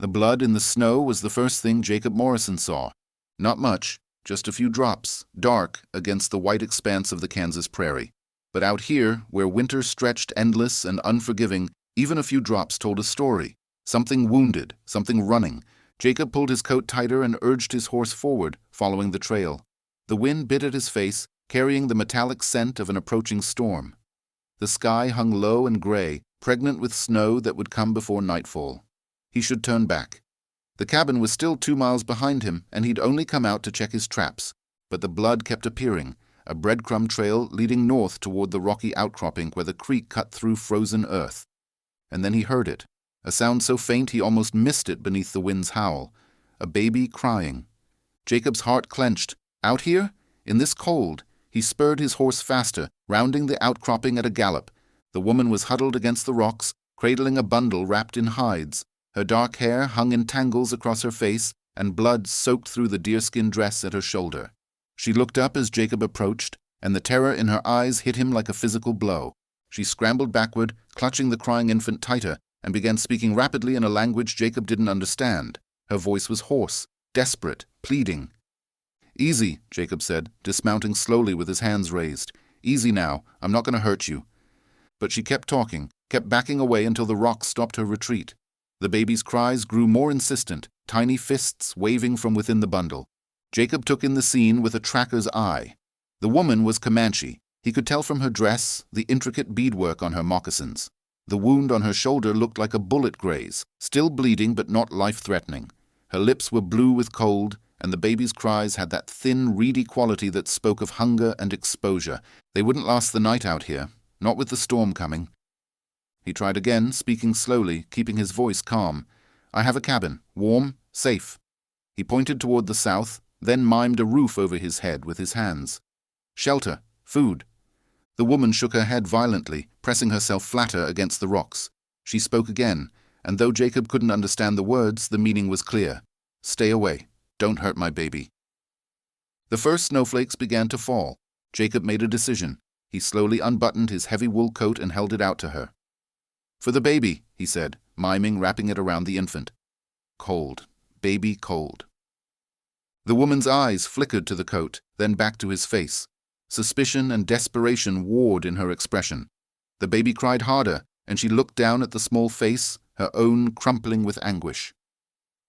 The blood in the snow was the first thing Jacob Morrison saw. Not much, just a few drops, dark against the white expanse of the Kansas prairie. But out here, where winter stretched endless and unforgiving, even a few drops told a story. Something wounded, something running. Jacob pulled his coat tighter and urged his horse forward, following the trail. The wind bit at his face, carrying the metallic scent of an approaching storm. The sky hung low and gray, pregnant with snow that would come before nightfall. He should turn back. The cabin was still 2 miles behind him, and he'd only come out to check his traps. But the blood kept appearing, a breadcrumb trail leading north toward the rocky outcropping where the creek cut through frozen earth. And then he heard it, a sound so faint he almost missed it beneath the wind's howl. A baby crying. Jacob's heart clenched. Out here? In this cold? He spurred his horse faster, rounding the outcropping at a gallop. The woman was huddled against the rocks, cradling a bundle wrapped in hides. Her dark hair hung in tangles across her face, and blood soaked through the deerskin dress at her shoulder. She looked up as Jacob approached, and the terror in her eyes hit him like a physical blow. She scrambled backward, clutching the crying infant tighter, and began speaking rapidly in a language Jacob didn't understand. Her voice was hoarse, desperate, pleading. "Easy," Jacob said, dismounting slowly with his hands raised. "Easy now, I'm not going to hurt you." But she kept talking, kept backing away until the rocks stopped her retreat. The baby's cries grew more insistent, tiny fists waving from within the bundle. Jacob took in the scene with a tracker's eye. The woman was Comanche. He could tell from her dress, the intricate beadwork on her moccasins. The wound on her shoulder looked like a bullet graze, still bleeding but not life-threatening. Her lips were blue with cold, and the baby's cries had that thin, reedy quality that spoke of hunger and exposure. They wouldn't last the night out here, not with the storm coming. He tried again, speaking slowly, keeping his voice calm. "I have a cabin, warm, safe." He pointed toward the south, then mimed a roof over his head with his hands. "Shelter, food." The woman shook her head violently, pressing herself flatter against the rocks. She spoke again, and though Jacob couldn't understand the words, the meaning was clear. "Stay away. Don't hurt my baby." The first snowflakes began to fall. Jacob made a decision. He slowly unbuttoned his heavy wool coat and held it out to her. "For the baby," he said, miming, wrapping it around the infant. Cold. Baby cold. The woman's eyes flickered to the coat, then back to his face. Suspicion and desperation warred in her expression. The baby cried harder, and she looked down at the small face, her own crumpling with anguish.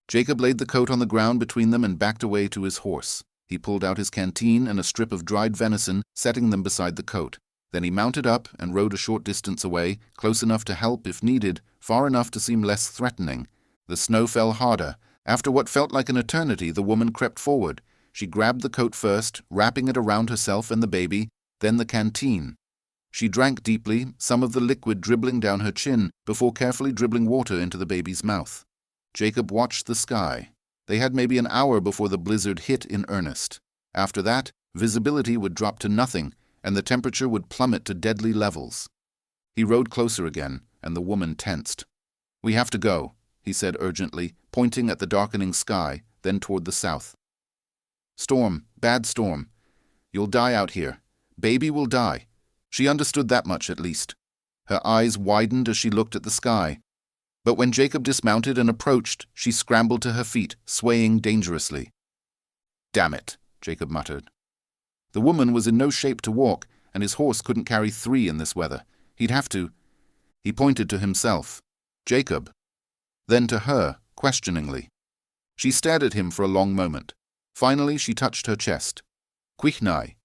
Jacob laid the coat on the ground between them and backed away to his horse. He pulled out his canteen and a strip of dried venison, setting them beside the coat. Then he mounted up and rode a short distance away, close enough to help if needed, far enough to seem less threatening. The snow fell harder. After what felt like an eternity, the woman crept forward. She grabbed the coat first, wrapping it around herself and the baby, then the canteen. She drank deeply, some of the liquid dribbling down her chin, before carefully dribbling water into the baby's mouth. Jacob watched the sky. They had maybe an hour before the blizzard hit in earnest. After that, visibility would drop to nothing, and the temperature would plummet to deadly levels. He rode closer again, and the woman tensed. "We have to go," he said urgently, pointing at the darkening sky, then toward the south. "Storm, bad storm. You'll die out here. Baby will die." She understood that much at least. Her eyes widened as she looked at the sky. But when Jacob dismounted and approached, she scrambled to her feet, swaying dangerously. "Damn it," Jacob muttered. The woman was in no shape to walk, and his horse couldn't carry 3 in this weather. He'd have to. He pointed to himself. "Jacob." Then to her, questioningly. She stared at him for a long moment. Finally, she touched her chest. "Kwihnai."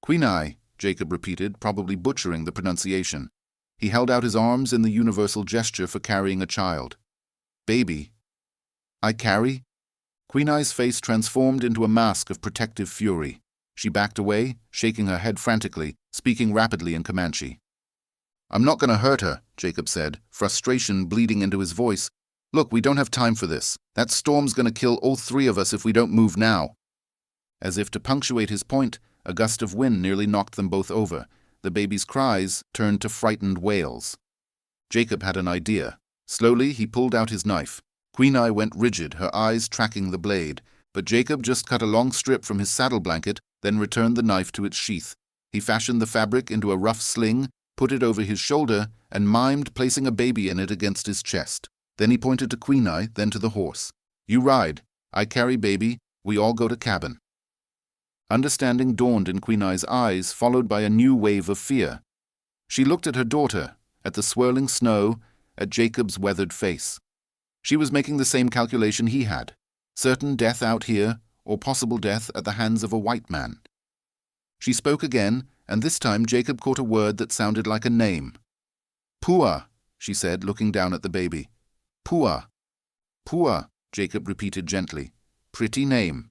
"Kwihnai," Jacob repeated, probably butchering the pronunciation. He held out his arms in the universal gesture for carrying a child. "Baby." "I carry?" Kwihnai's face transformed into a mask of protective fury. She backed away, shaking her head frantically, speaking rapidly in Comanche. "I'm not going to hurt her," Jacob said, frustration bleeding into his voice. "Look, we don't have time for this. That storm's going to kill all 3 of us if we don't move now." As if to punctuate his point, a gust of wind nearly knocked them both over. The baby's cries turned to frightened wails. Jacob had an idea. Slowly, he pulled out his knife. Kwihnai went rigid, her eyes tracking the blade, but Jacob just cut a long strip from his saddle blanket, then returned the knife to its sheath. He fashioned the fabric into a rough sling, put it over his shoulder, and mimed placing a baby in it against his chest. Then he pointed to Kwihnai, then to the horse. "You ride. I carry baby. We all go to cabin." Understanding dawned in Kwihnai's eyes, followed by a new wave of fear. She looked at her daughter, at the swirling snow, at Jacob's weathered face. She was making the same calculation he had. Certain death out here, or possible death at the hands of a white man. She spoke again, and this time Jacob caught a word that sounded like a name. "Pua," she said, looking down at the baby. "Pua." "Pua," Jacob repeated gently. "Pretty name."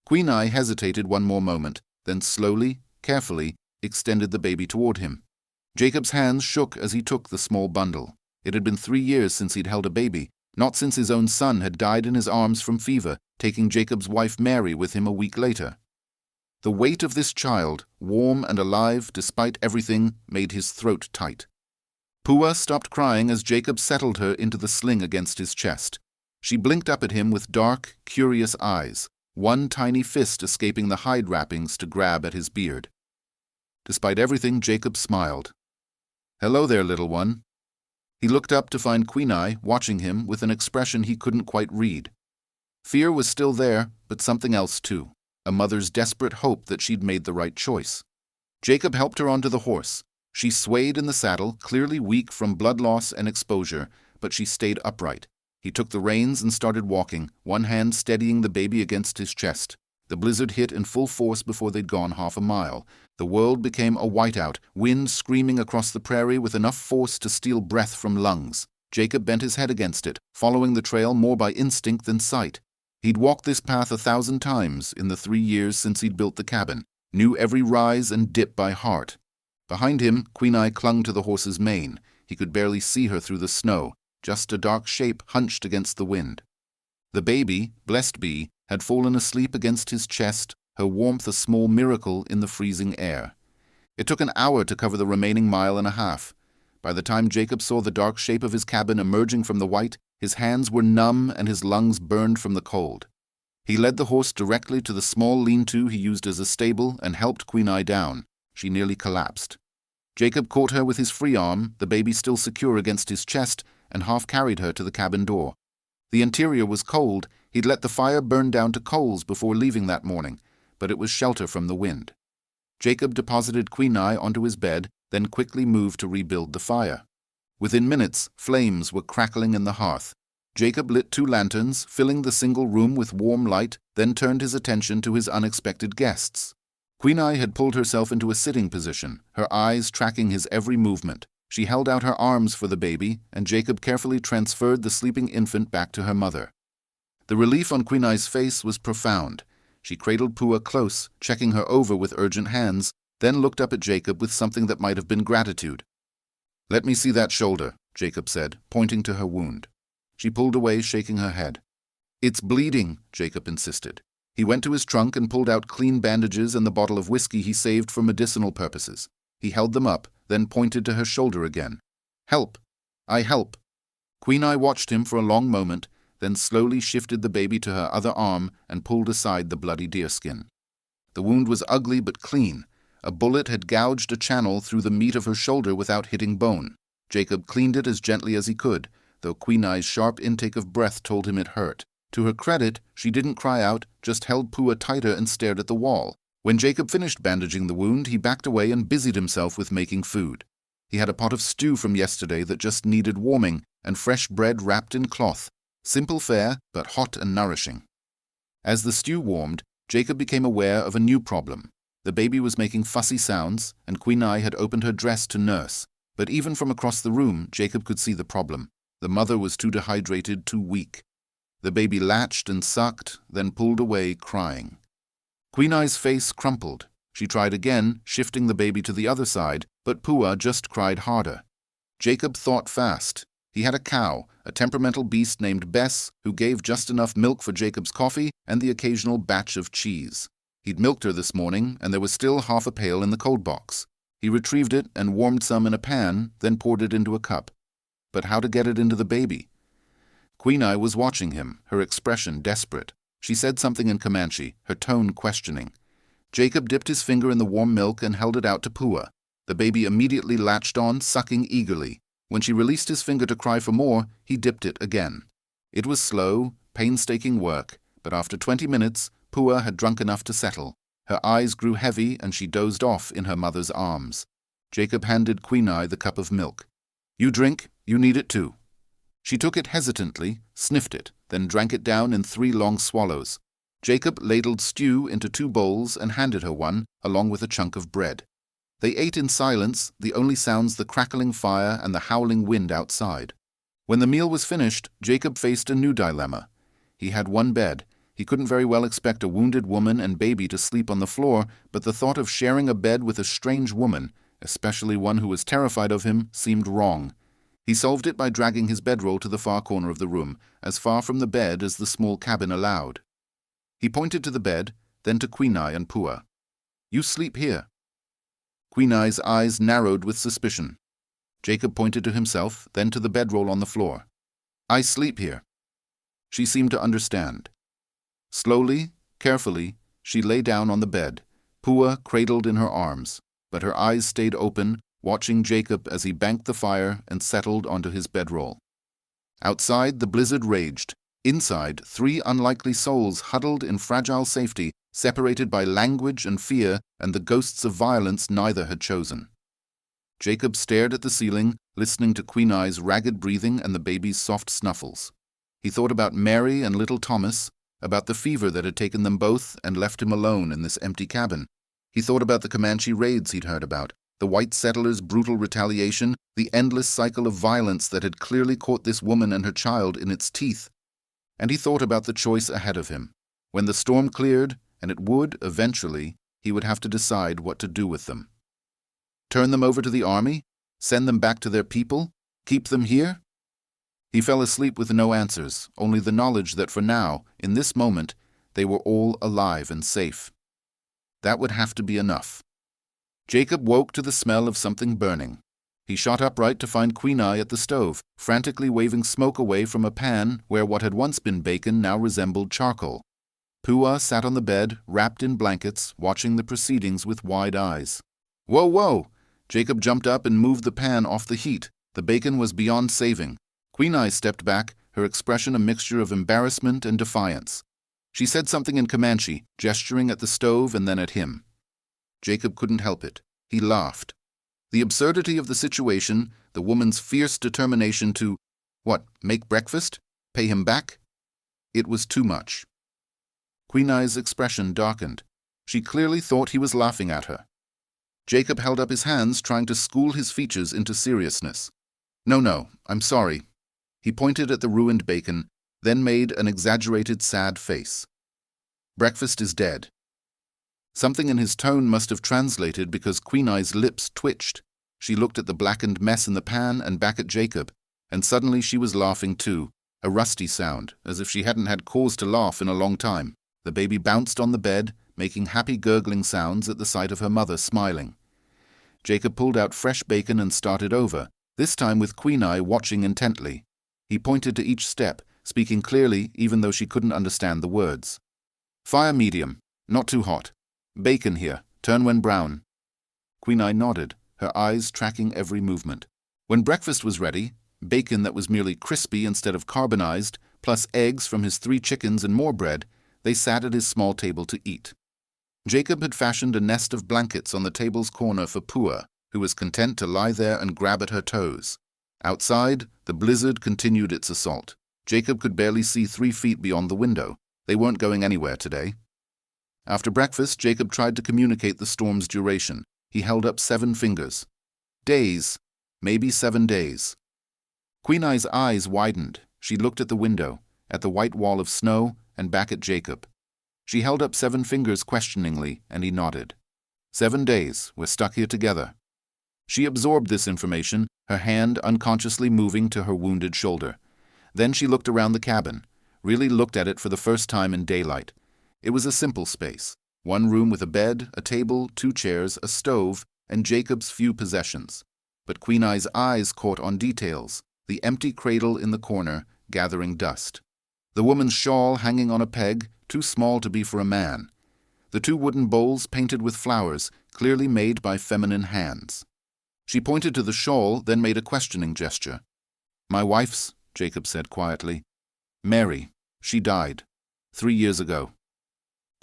Kwihnai hesitated one more moment, then slowly, carefully, extended the baby toward him. Jacob's hands shook as he took the small bundle. It had been 3 years since he'd held a baby, not since his own son had died in his arms from fever, taking Jacob's wife Mary with him a week later. The weight of this child, warm and alive despite everything, made his throat tight. Pua stopped crying as Jacob settled her into the sling against his chest. She blinked up at him with dark, curious eyes, one tiny fist escaping the hide wrappings to grab at his beard. Despite everything, Jacob smiled. "Hello there, little one." He looked up to find Kwihnai watching him with an expression he couldn't quite read. Fear was still there, but something else too, a mother's desperate hope that she'd made the right choice. Jacob helped her onto the horse. She swayed in the saddle, clearly weak from blood loss and exposure, but she stayed upright. He took the reins and started walking, one hand steadying the baby against his chest. The blizzard hit in full force before they'd gone half a mile. The world became a whiteout, wind screaming across the prairie with enough force to steal breath from lungs. Jacob bent his head against it, following the trail more by instinct than sight. He'd walked this path 1,000 times in the 3 years since he'd built the cabin, knew every rise and dip by heart. Behind him, Kwihnai clung to the horse's mane. He could barely see her through the snow, just a dark shape hunched against the wind. The baby, blessed be, had fallen asleep against his chest, her warmth a small miracle in the freezing air. It took an hour to cover the remaining 1.5 miles. By the time Jacob saw the dark shape of his cabin emerging from the white, his hands were numb and his lungs burned from the cold. He led the horse directly to the small lean-to he used as a stable and helped Kwihnai down. She nearly collapsed. Jacob caught her with his free arm, the baby still secure against his chest, and half-carried her to the cabin door. The interior was cold. He'd let the fire burn down to coals before leaving that morning, but it was shelter from the wind. Jacob deposited Kwihnai onto his bed, then quickly moved to rebuild the fire. Within minutes, flames were crackling in the hearth. Jacob lit 2 lanterns, filling the single room with warm light, then turned his attention to his unexpected guests. Kwihnai had pulled herself into a sitting position, her eyes tracking his every movement. She held out her arms for the baby, and Jacob carefully transferred the sleeping infant back to her mother. The relief on Kwihnai's face was profound. She cradled Pua close, checking her over with urgent hands, then looked up at Jacob with something that might have been gratitude. "Let me see that shoulder," Jacob said, pointing to her wound. She pulled away, shaking her head. "It's bleeding," Jacob insisted. He went to his trunk and pulled out clean bandages and the bottle of whiskey he saved for medicinal purposes. He held them up, then pointed to her shoulder again. "Help! I help!" Kwihnai watched him for a long moment, then slowly shifted the baby to her other arm and pulled aside the bloody deerskin. The wound was ugly but clean. A bullet had gouged a channel through the meat of her shoulder without hitting bone. Jacob cleaned it as gently as he could, though Kwihnai's sharp intake of breath told him it hurt. To her credit, she didn't cry out, just held Pua tighter and stared at the wall. When Jacob finished bandaging the wound, he backed away and busied himself with making food. He had a pot of stew from yesterday that just needed warming, and fresh bread wrapped in cloth. Simple fare, but hot and nourishing. As the stew warmed, Jacob became aware of a new problem. The baby was making fussy sounds, and Kwihnai had opened her dress to nurse. But even from across the room, Jacob could see the problem. The mother was too dehydrated, too weak. The baby latched and sucked, then pulled away, crying. Kwihnai's face crumpled. She tried again, shifting the baby to the other side, but Pua just cried harder. Jacob thought fast. He had a cow, a temperamental beast named Bess, who gave just enough milk for Jacob's coffee and the occasional batch of cheese. He'd milked her this morning, and there was still half a pail in the cold box. He retrieved it and warmed some in a pan, then poured it into a cup. But how to get it into the baby? Kwihnai was watching him, her expression desperate. She said something in Comanche, her tone questioning. Jacob dipped his finger in the warm milk and held it out to Pua. The baby immediately latched on, sucking eagerly. When she released his finger to cry for more, he dipped it again. It was slow, painstaking work, but after 20 minutes, Pua had drunk enough to settle. Her eyes grew heavy and she dozed off in her mother's arms. Jacob handed Kwihnai the cup of milk. "You drink, you need it too." She took it hesitantly, sniffed it, then drank it down in 3 long swallows. Jacob ladled stew into 2 bowls and handed her one, along with a chunk of bread. They ate in silence, the only sounds the crackling fire and the howling wind outside. When the meal was finished, Jacob faced a new dilemma. He had 1 bed. He couldn't very well expect a wounded woman and baby to sleep on the floor, but the thought of sharing a bed with a strange woman, especially one who was terrified of him, seemed wrong. He solved it by dragging his bedroll to the far corner of the room, as far from the bed as the small cabin allowed. He pointed to the bed, then to Kwihnai and Pua. "You sleep here." Kwihnai's eyes narrowed with suspicion. Jacob pointed to himself, then to the bedroll on the floor. "I sleep here." She seemed to understand. Slowly, carefully, she lay down on the bed, Pua cradled in her arms, but her eyes stayed open, watching Jacob as he banked the fire and settled onto his bedroll. Outside, the blizzard raged. Inside, 3 unlikely souls huddled in fragile safety, separated by language and fear and the ghosts of violence neither had chosen. Jacob stared at the ceiling, listening to Kwihnai's ragged breathing and the baby's soft snuffles. He thought about Mary and little Thomas, about the fever that had taken them both and left him alone in this empty cabin. He thought about the Comanche raids he'd heard about, the white settlers' brutal retaliation, the endless cycle of violence that had clearly caught this woman and her child in its teeth. And he thought about the choice ahead of him. When the storm cleared, and it would, eventually, he would have to decide what to do with them. Turn them over to the army? Send them back to their people? Keep them here? He fell asleep with no answers, only the knowledge that for now, in this moment, they were all alive and safe. That would have to be enough. Jacob woke to the smell of something burning. He shot upright to find Kwihnai at the stove, frantically waving smoke away from a pan where what had once been bacon now resembled charcoal. Pua sat on the bed, wrapped in blankets, watching the proceedings with wide eyes. "Whoa, whoa!" Jacob jumped up and moved the pan off the heat. The bacon was beyond saving. Kwihnai stepped back, her expression a mixture of embarrassment and defiance. She said something in Comanche, gesturing at the stove and then at him. Jacob couldn't help it. He laughed. The absurdity of the situation, the woman's fierce determination to, make breakfast? Pay him back? It was too much. Kwihnai's expression darkened. She clearly thought he was laughing at her. Jacob held up his hands, trying to school his features into seriousness. No, I'm sorry." He pointed at the ruined bacon, then made an exaggerated sad face. "Breakfast is dead." Something in his tone must have translated because Kwihnai's lips twitched. She looked at the blackened mess in the pan and back at Jacob, and suddenly she was laughing too, a rusty sound, as if she hadn't had cause to laugh in a long time. The baby bounced on the bed, making happy gurgling sounds at the sight of her mother smiling. Jacob pulled out fresh bacon and started over, this time with Kwihnai watching intently. He pointed to each step, speaking clearly even though she couldn't understand the words. "Fire medium, not too hot. Bacon here, turn when brown." Kwihnai nodded, her eyes tracking every movement. When breakfast was ready, bacon that was merely crispy instead of carbonized, plus eggs from his 3 chickens and more bread, they sat at his small table to eat. Jacob had fashioned a nest of blankets on the table's corner for Pua, who was content to lie there and grab at her toes. Outside, the blizzard continued its assault. Jacob could barely see 3 feet beyond the window. They weren't going anywhere today. After breakfast, Jacob tried to communicate the storm's duration. He held up 7 fingers. Days. Maybe 7 days. Kwihnai's eyes widened. She looked at the window, at the white wall of snow, and back at Jacob. She held up 7 fingers questioningly, and he nodded. 7 days. We're stuck here together. She absorbed this information, her hand unconsciously moving to her wounded shoulder. Then she looked around the cabin, really looked at it for the first time in daylight. It was a simple space. 1 room with a bed, a table, 2 chairs, a stove, and Jacob's few possessions. But Kwihnai's eyes caught on details, the empty cradle in the corner, gathering dust. The woman's shawl hanging on a peg, too small to be for a man. The 2 wooden bowls painted with flowers, clearly made by feminine hands. She pointed to the shawl, then made a questioning gesture. "My wife's," Jacob said quietly. "Mary. She died. 3 years ago."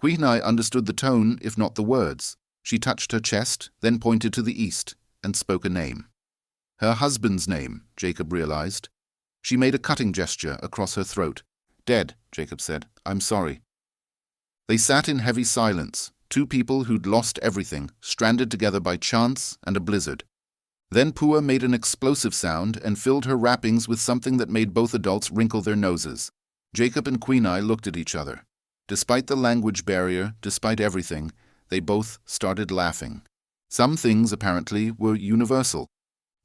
Kwihnai understood the tone, if not the words. She touched her chest, then pointed to the east, and spoke a name. Her husband's name, Jacob realized. She made a cutting gesture across her throat. "Dead," Jacob said. "I'm sorry." They sat in heavy silence, two people who'd lost everything, stranded together by chance and a blizzard. Then Pua made an explosive sound and filled her wrappings with something that made both adults wrinkle their noses. Jacob and Kwihnai looked at each other. Despite the language barrier, despite everything, they both started laughing. Some things, apparently, were universal.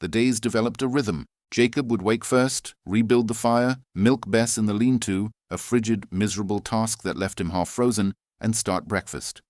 The days developed a rhythm. Jacob would wake first, rebuild the fire, milk Bess in the lean-to, a frigid, miserable task that left him half-frozen, and start breakfast.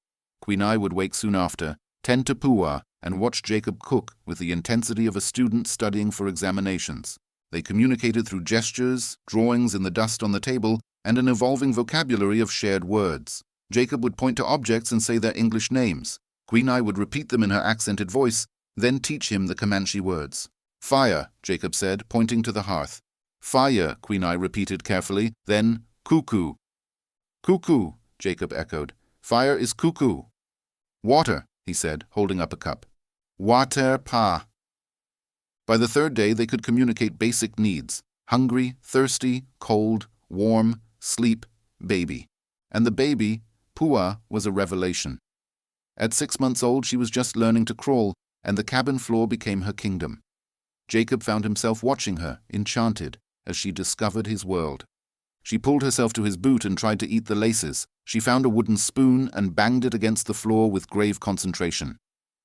Kwihnai would wake soon after, tend to Pua, and watch Jacob cook with the intensity of a student studying for examinations. They communicated through gestures, drawings in the dust on the table, and an evolving vocabulary of shared words. Jacob would point to objects and say their English names. Kwihnai would repeat them in her accented voice, then teach him the Comanche words. "Fire," Jacob said, pointing to the hearth. "Fire," Kwihnai repeated carefully, then "cuckoo." "Cuckoo," Jacob echoed. "Fire is cuckoo." "Water," he said, holding up a cup. "Water pa." By the third day they could communicate basic needs: hungry, thirsty, cold, warm, sleep, baby. And the baby, Pua, was a revelation. At 6 months old she was just learning to crawl, and the cabin floor became her kingdom. Jacob found himself watching her, enchanted, as she discovered his world. She pulled herself to his boot and tried to eat the laces. She found a wooden spoon and banged it against the floor with grave concentration.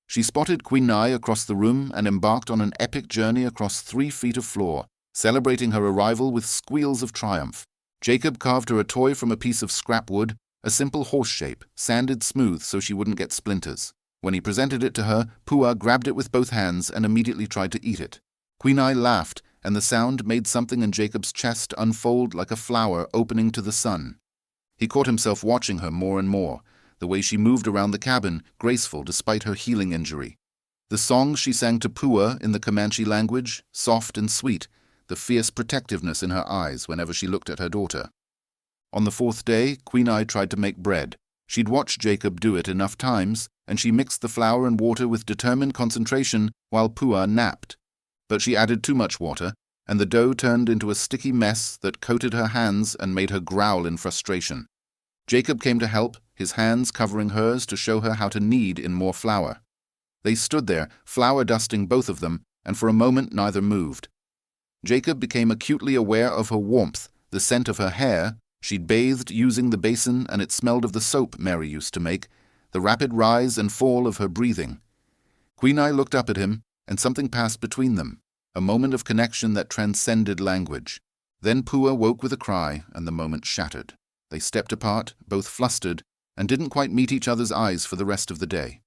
She spotted Kwihnai across the room and embarked on an epic journey across 3 feet of floor, celebrating her arrival with squeals of triumph. Jacob carved her a toy from a piece of scrap wood, a simple horse shape, sanded smooth so she wouldn't get splinters. When he presented it to her, Pua grabbed it with both hands and immediately tried to eat it. Kwihnai laughed, and the sound made something in Jacob's chest unfold like a flower opening to the sun. He caught himself watching her more and more, the way she moved around the cabin, graceful despite her healing injury. The songs she sang to Pua in the Comanche language, soft and sweet, the fierce protectiveness in her eyes whenever she looked at her daughter. On the 4th day, Kwihnai tried to make bread. She'd watched Jacob do it enough times, and she mixed the flour and water with determined concentration while Pua napped. But she added too much water, and the dough turned into a sticky mess that coated her hands and made her growl in frustration. Jacob came to help, his hands covering hers to show her how to knead in more flour. They stood there, flour dusting both of them, and for a moment neither moved. Jacob became acutely aware of her warmth, the scent of her hair. She'd bathed using the basin and it smelled of the soap Mary used to make, the rapid rise and fall of her breathing. Kwihnai looked up at him, and something passed between them, a moment of connection that transcended language. Then Pua woke with a cry, and the moment shattered. They stepped apart, both flustered, and didn't quite meet each other's eyes for the rest of the day.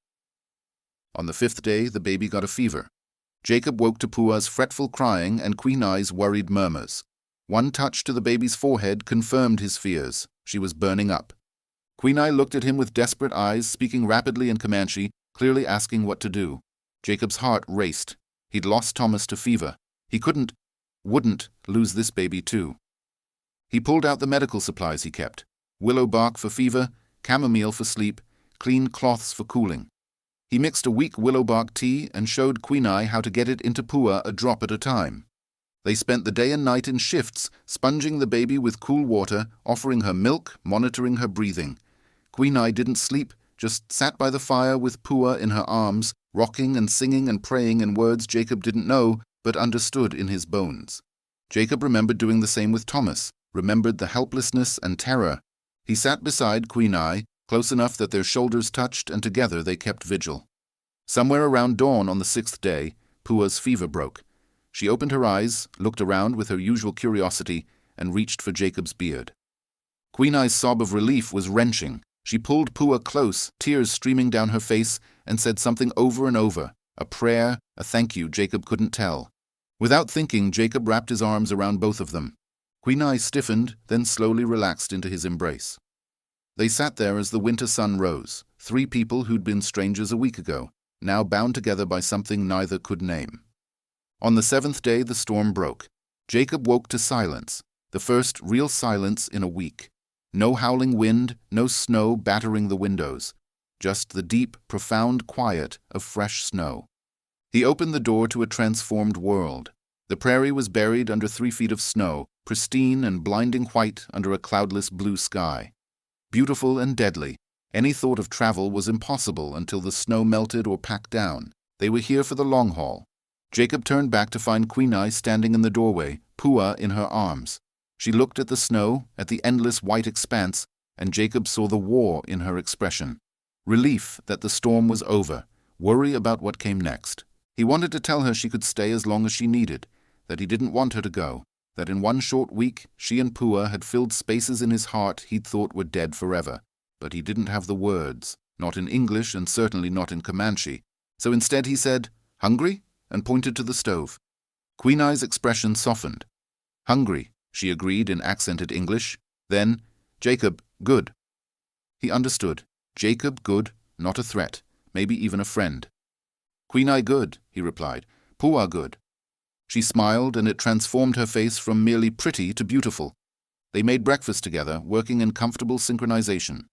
On the 5th day, the baby got a fever. Jacob woke to Pua's fretful crying and Kwihnai's worried murmurs. One touch to the baby's forehead confirmed his fears. She was burning up. Kwihnai looked at him with desperate eyes, speaking rapidly in Comanche, clearly asking what to do. Jacob's heart raced. He'd lost Thomas to fever. He wouldn't lose this baby too. He pulled out the medical supplies he kept: willow bark for fever, chamomile for sleep, clean cloths for cooling. He mixed a weak willow bark tea and showed Kwihnai how to get it into Pua a drop at a time. They spent the day and night in shifts, sponging the baby with cool water, offering her milk, monitoring her breathing. Kwihnai didn't sleep, just sat by the fire with Pua in her arms, rocking and singing and praying in words Jacob didn't know, but understood in his bones. Jacob remembered doing the same with Thomas, remembered the helplessness and terror. He sat beside Kwihnai, close enough that their shoulders touched, and together they kept vigil. Somewhere around dawn on the 6th day, Pua's fever broke. She opened her eyes, looked around with her usual curiosity, and reached for Jacob's beard. Kwihnai's sob of relief was wrenching. She pulled Pua close, tears streaming down her face, and said something over and over, a prayer, a thank you Jacob couldn't tell. Without thinking, Jacob wrapped his arms around both of them. Kwihnai stiffened, then slowly relaxed into his embrace. They sat there as the winter sun rose, 3 people who'd been strangers a week ago, now bound together by something neither could name. On the 7th day the storm broke. Jacob woke to silence, the first real silence in a week. No howling wind, no snow battering the windows, just the deep, profound quiet of fresh snow. He opened the door to a transformed world. The prairie was buried under 3 feet of snow, pristine and blinding white under a cloudless blue sky. Beautiful and deadly, any thought of travel was impossible until the snow melted or packed down. They were here for the long haul. Jacob turned back to find Kwihnai standing in the doorway, Pua in her arms. She looked at the snow, at the endless white expanse, and Jacob saw the war in her expression. Relief that the storm was over, worry about what came next. He wanted to tell her she could stay as long as she needed, that he didn't want her to go, that in one short week she and Pua had filled spaces in his heart he'd thought were dead forever. But he didn't have the words, not in English and certainly not in Comanche. So instead he said, "Hungry?" and pointed to the stove. Kwihnai's expression softened. "Hungry," she agreed in accented English. Then, "Jacob, good." He understood. Jacob, good, not a threat, maybe even a friend. "Kwihnai good," he replied. "Pua good." She smiled, and it transformed her face from merely pretty to beautiful. They made breakfast together, working in comfortable synchronization.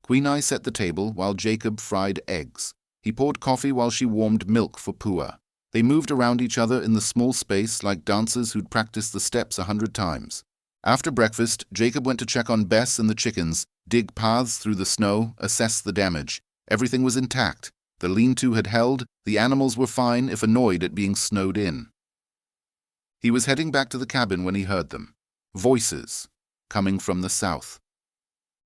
Kwihnai set the table while Jacob fried eggs. He poured coffee while she warmed milk for Pua. They moved around each other in the small space like dancers who'd practiced the steps 100 times. After breakfast, Jacob went to check on Bess and the chickens, dig paths through the snow, assess the damage. Everything was intact. The lean-to had held, the animals were fine if annoyed at being snowed in. He was heading back to the cabin when he heard them. Voices, coming from the south.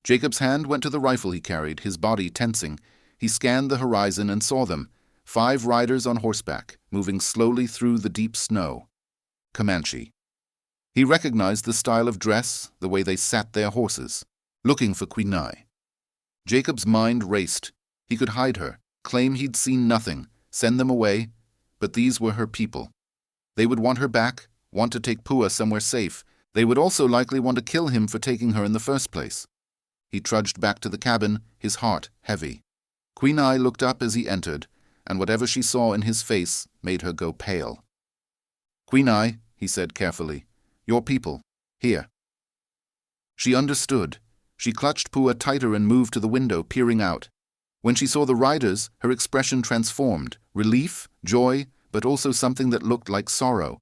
Jacob's hand went to the rifle he carried, his body tensing. He scanned the horizon and saw them, 5 riders on horseback, moving slowly through the deep snow. Comanche. He recognized the style of dress, the way they sat their horses, looking for Kwihnai. Jacob's mind raced. He could hide her, claim he'd seen nothing, send them away, but these were her people. They would want her back, want to take Pua somewhere safe. They would also likely want to kill him for taking her in the first place. He trudged back to the cabin, his heart heavy. Kwihnai looked up as he entered, and whatever she saw in his face made her go pale. "Kwihnai," he said carefully, "your people, here." She understood. She clutched Pua tighter and moved to the window, peering out. When she saw the riders, her expression transformed, relief, joy, but also something that looked like sorrow.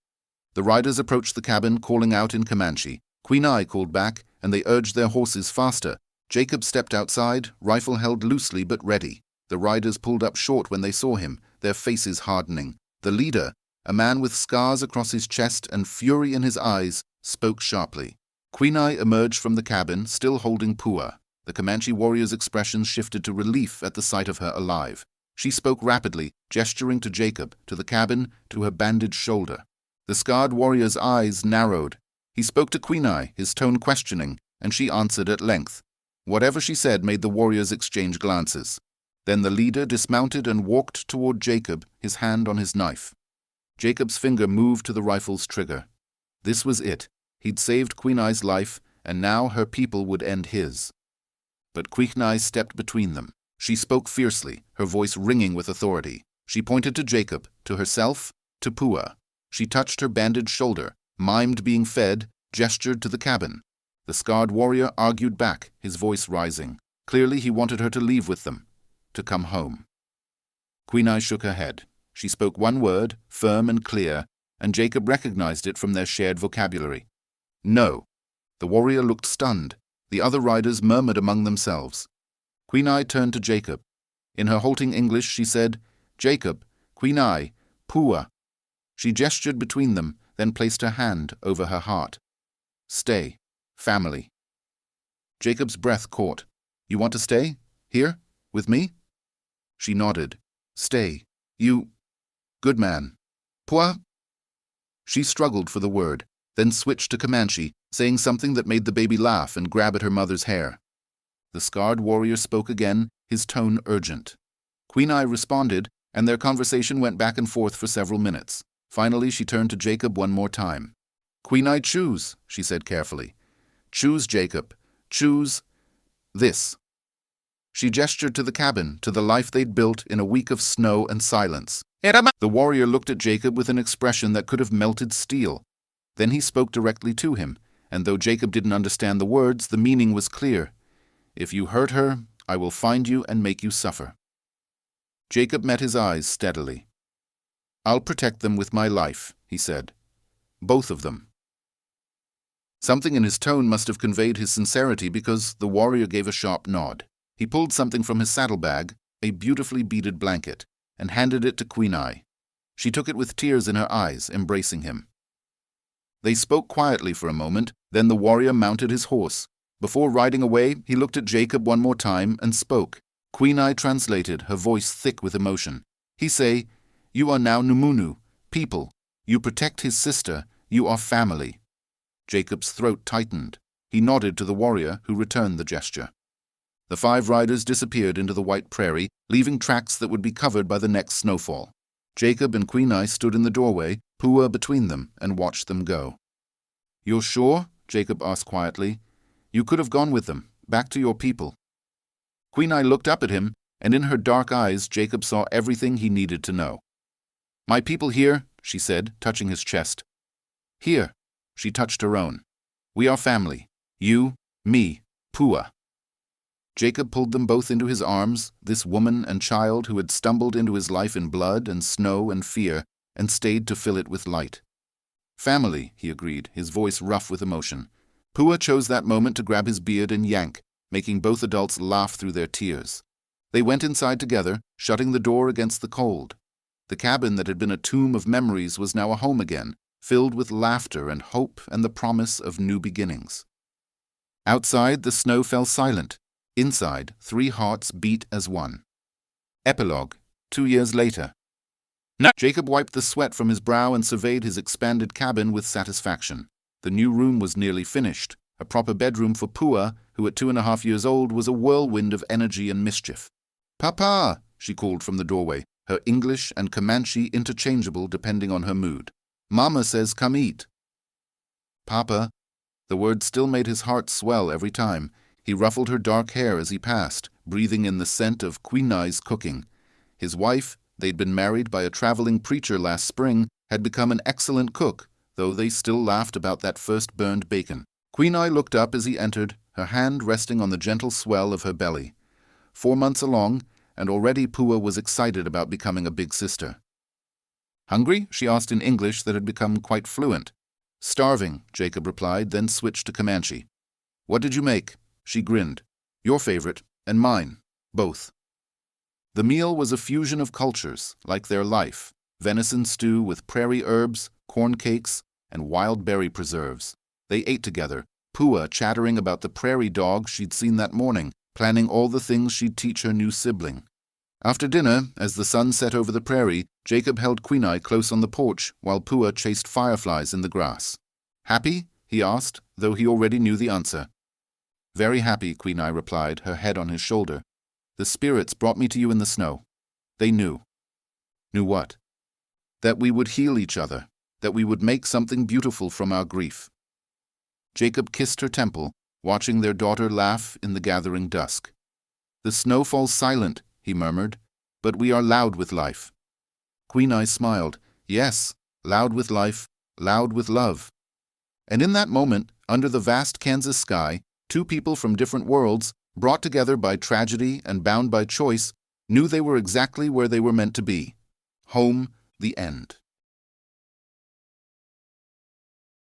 The riders approached the cabin, calling out in Comanche. Kwihnai called back, and they urged their horses faster. Jacob stepped outside, rifle held loosely but ready. The riders pulled up short when they saw him, their faces hardening. The leader, a man with scars across his chest and fury in his eyes, spoke sharply. Kwihnai emerged from the cabin, still holding Pua. The Comanche warrior's expression shifted to relief at the sight of her alive. She spoke rapidly, gesturing to Jacob, to the cabin, to her bandaged shoulder. The scarred warrior's eyes narrowed. He spoke to Kwihnai, his tone questioning, and she answered at length. Whatever she said made the warriors exchange glances. Then the leader dismounted and walked toward Jacob, his hand on his knife. Jacob's finger moved to the rifle's trigger. This was it. He'd saved Kwihnai's life, and now her people would end his. But Kwihnai stepped between them. She spoke fiercely, her voice ringing with authority. She pointed to Jacob, to herself, to Pua. She touched her bandaged shoulder, mimed being fed, gestured to the cabin. The scarred warrior argued back, his voice rising. Clearly he wanted her to leave with them, to come home. Kwihnai shook her head. She spoke one word, firm and clear, and Jacob recognized it from their shared vocabulary. No. The warrior looked stunned. The other riders murmured among themselves. Kwihnai turned to Jacob. In her halting English she said, "Jacob, Kwihnai, Pua." She gestured between them, then placed her hand over her heart. "Stay. Family." Jacob's breath caught. "You want to stay? Here? With me?" She nodded. "Stay. You... Good man. Pua?" She struggled for the word, then switched to Comanche, saying something that made the baby laugh and grab at her mother's hair. The scarred warrior spoke again, his tone urgent. Kwihnai responded, and their conversation went back and forth for several minutes. Finally, she turned to Jacob one more time. "Kwihnai, choose," she said carefully. "Choose, Jacob. Choose this." She gestured to the cabin, to the life they'd built in a week of snow and silence. The warrior looked at Jacob with an expression that could have melted steel. Then he spoke directly to him, and though Jacob didn't understand the words, the meaning was clear. If you hurt her, I will find you and make you suffer. Jacob met his eyes steadily. I'll protect them with my life, he said. Both of them. Something in his tone must have conveyed his sincerity because the warrior gave a sharp nod. He pulled something from his saddlebag, a beautifully beaded blanket, and handed it to Kwihnai. She took it with tears in her eyes, embracing him. They spoke quietly for a moment, then the warrior mounted his horse. Before riding away, he looked at Jacob one more time and spoke. Kwihnai translated, her voice thick with emotion. He say, "You are now Numunu, people. You protect his sister. You are family." Jacob's throat tightened. He nodded to the warrior, who returned the gesture. The 5 riders disappeared into the white prairie, leaving tracks that would be covered by the next snowfall. Jacob and Kwihnai stood in the doorway, Pua between them, and watched them go. "You're sure?" Jacob asked quietly. "You could have gone with them, back to your people." Kwihnai looked up at him, and in her dark eyes Jacob saw everything he needed to know. "My people here," she said, touching his chest. "Here," she touched her own. "We are family. You, me, Pua." Jacob pulled them both into his arms, this woman and child who had stumbled into his life in blood and snow and fear, and stayed to fill it with light. "Family," he agreed, his voice rough with emotion. Pua chose that moment to grab his beard and yank, making both adults laugh through their tears. They went inside together, shutting the door against the cold. The cabin that had been a tomb of memories was now a home again, filled with laughter and hope and the promise of new beginnings. Outside, the snow fell silent. Inside, 3 hearts beat as one. Epilogue, 2 years later. Jacob wiped the sweat from his brow and surveyed his expanded cabin with satisfaction. The new room was nearly finished, a proper bedroom for Pua, who at 2.5 years old was a whirlwind of energy and mischief. "Papa," she called from the doorway, her English and Comanche interchangeable depending on her mood. "Mama says come eat." "Papa." The word still made his heart swell every time. He ruffled her dark hair as he passed, breathing in the scent of Kwihnai's cooking. His wife, they'd been married by a traveling preacher last spring, had become an excellent cook, though they still laughed about that first burned bacon. Kwihnai looked up as he entered, her hand resting on the gentle swell of her belly. 4 months along, and already Pua was excited about becoming a big sister. "Hungry?" she asked in English that had become quite fluent. "Starving," Jacob replied, then switched to Comanche. "What did you make?" She grinned. "Your favorite, and mine, both." The meal was a fusion of cultures, like their life, venison stew with prairie herbs, corn cakes, and wild berry preserves. They ate together, Pua chattering about the prairie dog she'd seen that morning, planning all the things she'd teach her new sibling. After dinner, as the sun set over the prairie, Jacob held Kwihnai close on the porch while Pua chased fireflies in the grass. "Happy?" he asked, though he already knew the answer. "Very happy," Kwihnai replied, her head on his shoulder. "The spirits brought me to you in the snow. They knew." "Knew what?" "That we would heal each other, that we would make something beautiful from our grief." Jacob kissed her temple, watching their daughter laugh in the gathering dusk. "The snow falls silent," he murmured, "but we are loud with life." Kwihnai smiled. "Yes, loud with life, loud with love." And in that moment, under the vast Kansas sky, 2 people from different worlds, brought together by tragedy and bound by choice, knew they were exactly where they were meant to be. Home, the end.